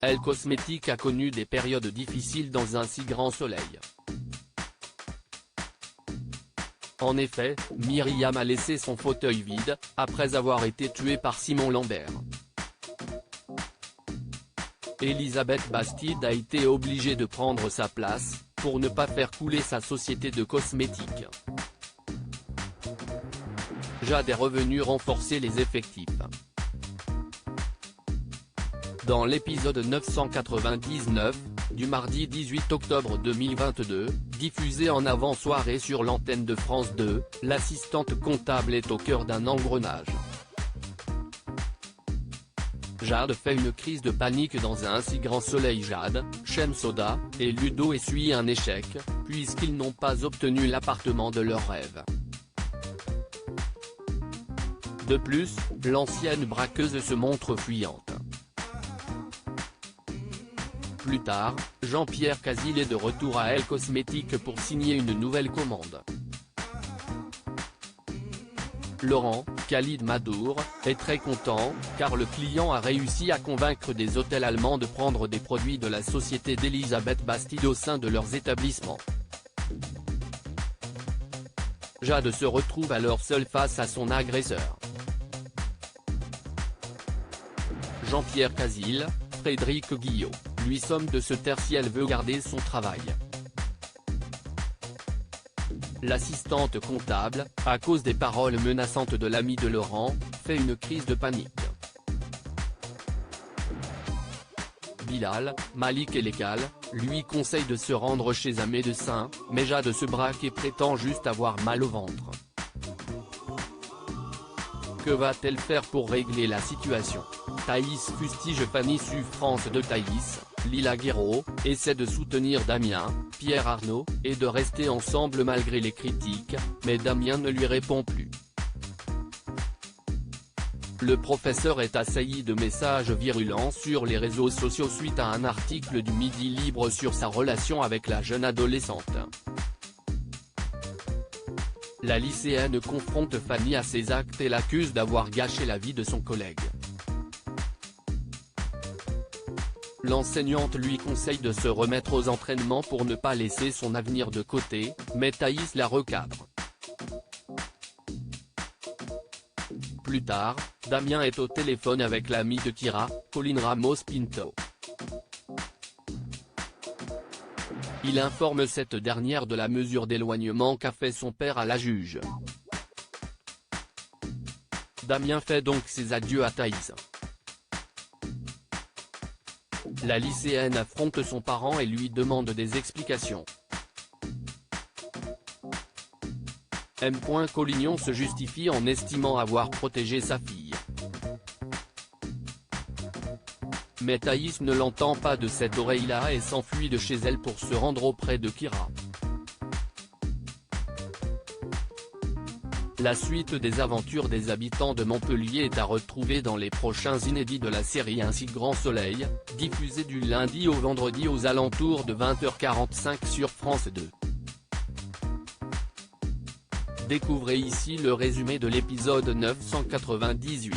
Elle Cosmétique a connu des périodes difficiles dans un si grand soleil. En effet, Myriam a laissé son fauteuil vide, après avoir été tuée par Simon Lambert. Elisabeth Bastide a été obligée de prendre sa place, pour ne pas faire couler sa société de cosmétiques. Jade est revenue renforcer les effectifs. Dans l'épisode 999, du mardi 18 octobre 2022, diffusé en avant-soirée sur l'antenne de France 2, l'assistante comptable est au cœur d'un engrenage. Jade fait une crise de panique dans un si grand soleil. Jade, Shamsouda et Ludo essuient un échec, puisqu'ils n'ont pas obtenu l'appartement de leurs rêves. De plus, l'ancienne braqueuse se montre fuyante. Plus tard, Jean-Pierre Casil est de retour à Elle Cosmétique pour signer une nouvelle commande. Laurent, Khalid Madour, est très content, car le client a réussi à convaincre des hôtels allemands de prendre des produits de la société d'Elisabeth Bastide au sein de leurs établissements. Jade se retrouve alors seule face à son agresseur. Jean-Pierre Casil, Frédéric Guillot, lui somme de se taire si elle veut garder son travail. L'assistante comptable, à cause des paroles menaçantes de l'ami de Laurent, fait une crise de panique. Bilal, Malik et Lekal, lui conseillent de se rendre chez un médecin, mais Jade se braque et prétend juste avoir mal au ventre. Que va-t-elle faire pour régler la situation? Thaïs fustige Fanny sur France 2. Thaïs, Lila Guéraud, essaie de soutenir Damien, Pierre Arnaud, et de rester ensemble malgré les critiques, mais Damien ne lui répond plus. Le professeur est assailli de messages virulents sur les réseaux sociaux suite à un article du Midi Libre sur sa relation avec la jeune adolescente. La lycéenne confronte Fanny à ses actes et l'accuse d'avoir gâché la vie de son collègue. L'enseignante lui conseille de se remettre aux entraînements pour ne pas laisser son avenir de côté, mais Thaïs la recadre. Plus tard, Damien est au téléphone avec l'amie de Kira, Colline Ramos Pinto. Il informe cette dernière de la mesure d'éloignement qu'a fait son père à la juge. Damien fait donc ses adieux à Thaïs. La lycéenne affronte son parent et lui demande des explications. M. Collignon se justifie en estimant avoir protégé sa fille. Mais Thaïs ne l'entend pas de cette oreille-là et s'enfuit de chez elle pour se rendre auprès de Kira. La suite des aventures des habitants de Montpellier est à retrouver dans les prochains inédits de la série Un si grand soleil, diffusé du lundi au vendredi aux alentours de 20h45 sur France 2. Découvrez ici le résumé de l'épisode 998.